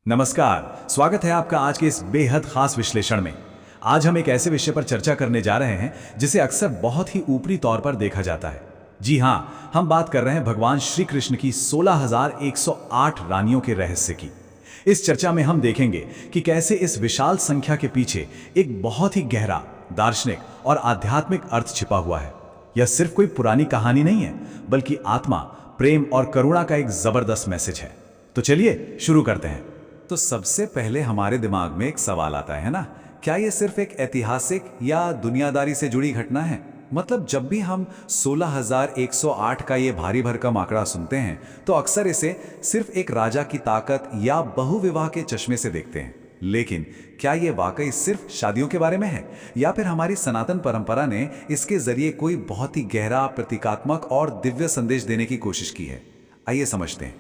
नमस्कार, स्वागत है आपका आज के इस बेहद खास विश्लेषण में। आज हम एक ऐसे विषय पर चर्चा करने जा रहे हैं जिसे अक्सर बहुत ही ऊपरी तौर पर देखा जाता है। जी हाँ, हम बात कर रहे हैं भगवान श्री कृष्ण की 16,108 रानियों के रहस्य की। इस चर्चा में हम देखेंगे कि कैसे इस विशाल संख्या के पीछे एक बहुत ही गहरा दार्शनिक और आध्यात्मिक अर्थ छिपा हुआ है। यह सिर्फ कोई पुरानी कहानी नहीं है, बल्कि आत्मा, प्रेम और करुणा का एक जबरदस्त मैसेज है। तो चलिए शुरू करते हैं। तो सबसे पहले हमारे दिमाग में एक सवाल आता है ना, क्या ये सिर्फ एक ऐतिहासिक या दुनियादारी से जुड़ी घटना है? मतलब जब भी हम 16,108 का ये भारी भरकम आंकड़ा सुनते हैं तो अक्सर इसे सिर्फ एक राजा की ताकत या बहुविवाह के चश्मे से देखते हैं। लेकिन क्या ये वाकई सिर्फ शादियों के बारे में है, या फिर हमारी सनातन परंपरा ने इसके जरिए कोई बहुत ही गहरा, प्रतीकात्मक और दिव्य संदेश देने की कोशिश की है? आइए समझते हैं।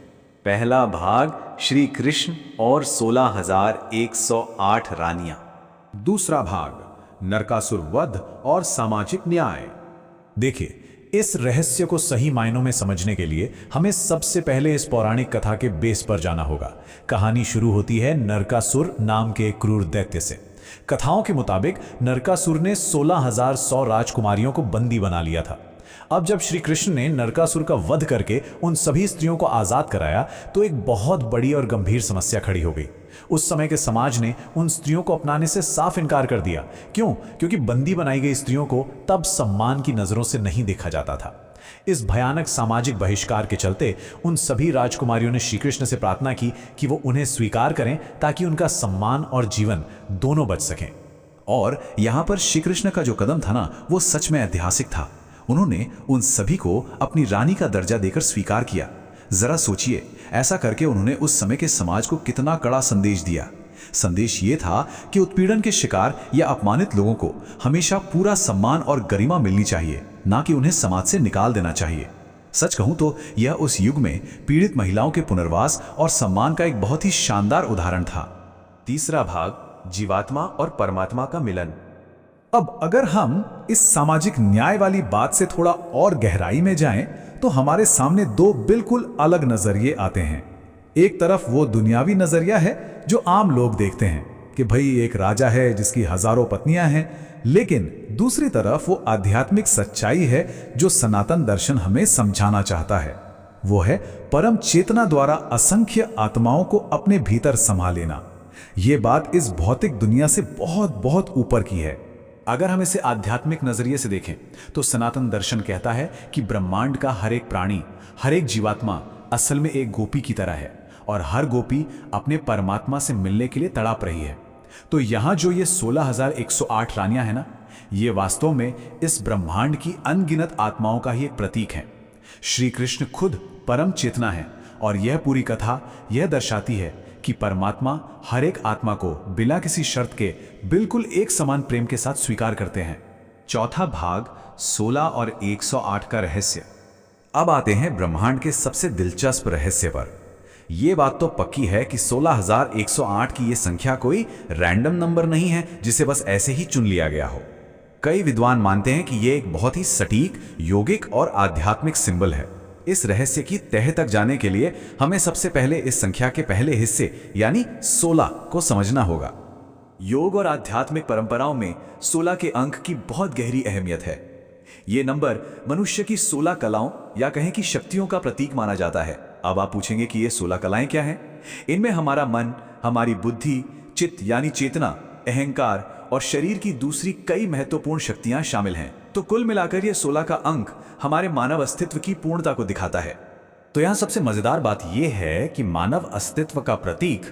पहला भाग, श्री कृष्ण और 16,108 रानियां। दूसरा भाग, नरकासुर वध और सामाजिक न्याय। देखिए, इस रहस्य को सही मायनों में समझने के लिए हमें सबसे पहले इस पौराणिक कथा के बेस पर जाना होगा। कहानी शुरू होती है नरकासुर नाम के एक क्रूर दैत्य से। कथाओं के मुताबिक नरकासुर ने 16,100 राजकुमारियों को बंदी बना लिया था। अब जब श्री कृष्ण ने नरकासुर का वध करके उन सभी स्त्रियों को आजाद कराया तो एक बहुत बड़ी और गंभीर समस्या खड़ी हो गई। उस समय के समाज ने उन स्त्रियों को अपनाने से साफ इनकार कर दिया। क्यों? क्योंकि बंदी बनाई गई स्त्रियों को तब सम्मान की नजरों से नहीं देखा जाता था। इस भयानक सामाजिक बहिष्कार के चलते उन सभी राजकुमारियों ने श्री कृष्ण से प्रार्थना की कि वो उन्हें स्वीकार करें ताकि उनका सम्मान और जीवन दोनों बच सकें। और यहाँ पर श्री कृष्ण का जो कदम था ना, वो सच में ऐतिहासिक था। उन्होंने उन सभी को अपनी रानी का दर्जा देकर स्वीकार किया। जरा सोचिए, ऐसा करके उन्होंने उस समय के समाज को कितना कड़ा संदेश दिया। संदेश ये था कि उत्पीड़न के शिकार या अपमानित लोगों को हमेशा पूरा सम्मान और गरिमा मिलनी चाहिए, ना कि उन्हें समाज से निकाल देना चाहिए। सच कहूं तो यह उस युग में पीड़ित महिलाओं के पुनर्वास और सम्मान का एक बहुत ही शानदार उदाहरण था। तीसरा भाग, जीवात्मा और परमात्मा का मिलन। अब अगर हम इस सामाजिक न्याय वाली बात से थोड़ा और गहराई में जाएं, तो हमारे सामने दो बिल्कुल अलग नजरिए आते हैं। एक तरफ वो दुनियावी नजरिया है जो आम लोग देखते हैं कि भाई एक राजा है जिसकी हजारों पत्नियां हैं, लेकिन दूसरी तरफ वो आध्यात्मिक सच्चाई है जो सनातन दर्शन हमें समझाना चाहता है। वो है परम चेतना द्वारा असंख्य आत्माओं को अपने भीतर समा लेना। ये बात इस भौतिक दुनिया से बहुत बहुत ऊपर की है। अगर हम इसे आध्यात्मिक नजरिए से देखें तो सनातन दर्शन कहता है कि ब्रह्मांड का हर एक प्राणी, हर एक जीवात्मा असल में एक गोपी की तरह है और हर गोपी अपने परमात्मा से मिलने के लिए तड़प रही है। तो यहाँ जो ये 16,108 रानियां हैं ना, ये वास्तव में इस ब्रह्मांड की अनगिनत आत्माओं का ही एक प्रतीक है। श्री कृष्ण खुद परम चेतना है और यह पूरी कथा यह दर्शाती है कि परमात्मा हर एक आत्मा को बिना किसी शर्त के बिल्कुल एक समान प्रेम के साथ स्वीकार करते हैं। चौथा भाग, 16 और 108 का रहस्य। अब आते हैं ब्रह्मांड के सबसे दिलचस्प रहस्य पर। यह बात तो पक्की है कि 16,108 की यह संख्या कोई रैंडम नंबर नहीं है जिसे बस ऐसे ही चुन लिया गया हो। कई विद्वान मानते हैं कि यह एक बहुत ही सटीक, योगिक और आध्यात्मिक सिंबल है। इस रहस्य की तह तक जाने के लिए हमें सबसे पहले इस संख्या के पहले हिस्से यानी 16 को समझना होगा। योग और आध्यात्मिक परंपराओं में 16 के अंक की बहुत गहरी अहमियत है। ये नंबर मनुष्य की 16 कलाओं या कहें कि शक्तियों का प्रतीक माना जाता है। अब आप पूछेंगे कि ये 16 कलाएं क्या हैं? इनमें हमारा मन, हमारी बुद्धि, चित्त यानी चेतना, अहंकार और शरीर की दूसरी कई महत्वपूर्ण शक्तियां शामिल हैं। तो कुल मिलाकर ये 16 का अंक हमारे मानव अस्तित्व की पूर्णता को दिखाता है। तो यहां सबसे मजेदार बात यह है कि मानव अस्तित्व का प्रतीक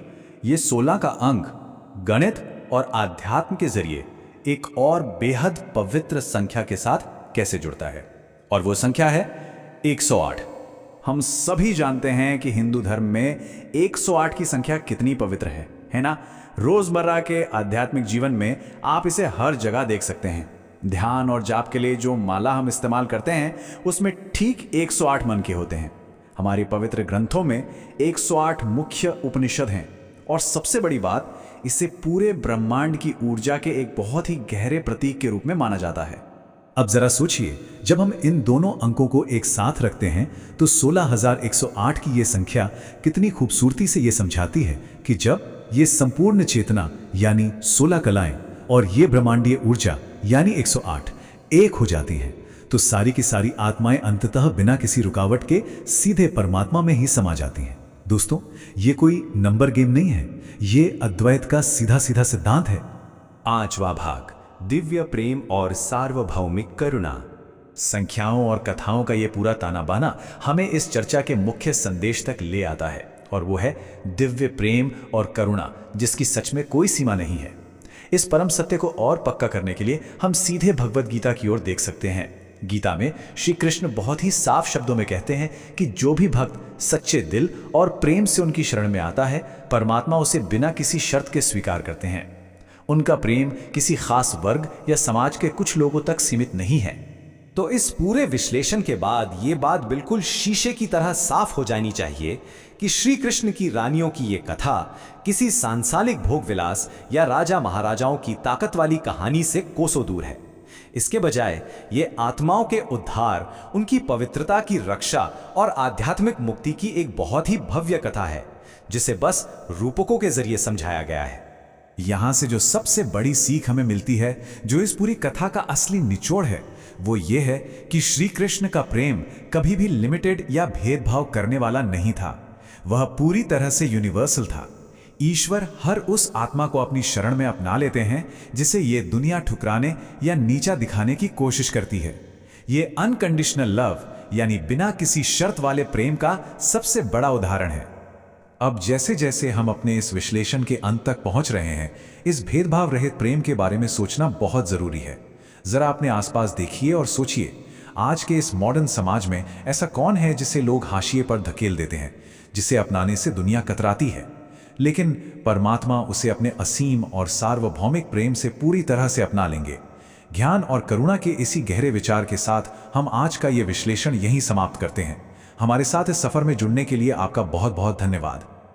ये 16 का अंक गणित और आध्यात्म के जरिए एक और बेहद पवित्र संख्या के साथ कैसे जुड़ता है, और वो संख्या है 108। हम सभी जानते हैं कि हिंदू धर्म में 108 की संख्या कितनी पवित्र है ना? रोजमर्रा के आध्यात्मिक जीवन में आप इसे हर जगह देख सकते हैं। ध्यान और जाप के लिए जो माला हम इस्तेमाल करते हैं उसमें ठीक 108 मन के होते हैं। हमारे पवित्र ग्रंथों में 108 मुख्य उपनिषद हैं और सबसे बड़ी बात, इसे पूरे ब्रह्मांड की ऊर्जा के एक बहुत ही गहरे प्रतीक के रूप में माना जाता है। अब जरा सोचिए, जब हम इन दोनों अंकों को एक साथ रखते हैं तो 16,108 की ये संख्या कितनी खूबसूरती से ये समझाती है कि जब ये संपूर्ण चेतना यानी 16 कलाएं और ये ब्रह्मांडीय ऊर्जा यानी 108 एक हो जाती हैं, तो सारी की सारी आत्माएं अंततः बिना किसी रुकावट के सीधे परमात्मा में ही समा जाती हैं। दोस्तों, ये कोई नंबर गेम नहीं है, ये अद्वैत का सीधा सीधा सिद्धांत है। 5वां भाग, दिव्य प्रेम और सार्वभौमिक करुणा। संख्याओं और कथाओं का ये पूरा ताना बाना हमें इस चर्चा के मुख्य संदेश तक ले आता है, और वो है दिव्य प्रेम और करुणा, जिसकी सच में कोई सीमा नहीं है। इस परम सत्य को और पक्का करने के लिए हम सीधे भगवद गीता की ओर देख सकते हैं। गीता में श्री कृष्ण बहुत ही साफ शब्दों में कहते हैं कि जो भी भक्त सच्चे दिल और प्रेम से उनकी शरण में आता है, परमात्मा उसे बिना किसी शर्त के स्वीकार करते हैं। उनका प्रेम किसी खास वर्ग या समाज के कुछ लोगों तक सीमित नहीं है। तो इस पूरे विश्लेषण के बाद ये बात बिल्कुल शीशे की तरह साफ हो जानी चाहिए कि श्री कृष्ण की रानियों की ये कथा किसी सांसारिक भोग विलास या राजा महाराजाओं की ताकत वाली कहानी से कोसों दूर है। इसके बजाय ये आत्माओं के उद्धार, उनकी पवित्रता की रक्षा और आध्यात्मिक मुक्ति की एक बहुत ही भव्य कथा है, जिसे बस रूपकों के जरिए समझाया गया है। यहां से जो सबसे बड़ी सीख हमें मिलती है, जो इस पूरी कथा का असली निचोड़ है, वो ये है कि श्री कृष्ण का प्रेम कभी भी लिमिटेड या भेदभाव करने वाला नहीं था। वह पूरी तरह से यूनिवर्सल था। ईश्वर हर उस आत्मा को अपनी शरण में अपना लेते हैं जिसे ये दुनिया ठुकराने या नीचा दिखाने की कोशिश करती है। ये अनकंडीशनल लव यानी बिना किसी शर्त वाले प्रेम का सबसे बड़ा उदाहरण है। अब जैसे जैसे हम अपने इस विश्लेषण के अंत तक पहुंच रहे हैं, इस भेदभाव रहित प्रेम के बारे में सोचना बहुत जरूरी है। जरा अपने आसपास देखिए और सोचिए, आज के इस मॉडर्न समाज में ऐसा कौन है जिसे लोग हाशिए पर धकेल देते हैं, जिसे अपनाने से दुनिया कतराती है, लेकिन परमात्मा उसे अपने असीम और सार्वभौमिक प्रेम से पूरी तरह से अपना लेंगे। ज्ञान और करुणा के इसी गहरे विचार के साथ हम आज का ये विश्लेषण यहीं समाप्त करते हैं। हमारे साथ इस सफर में जुड़ने के लिए आपका बहुत बहुत धन्यवाद।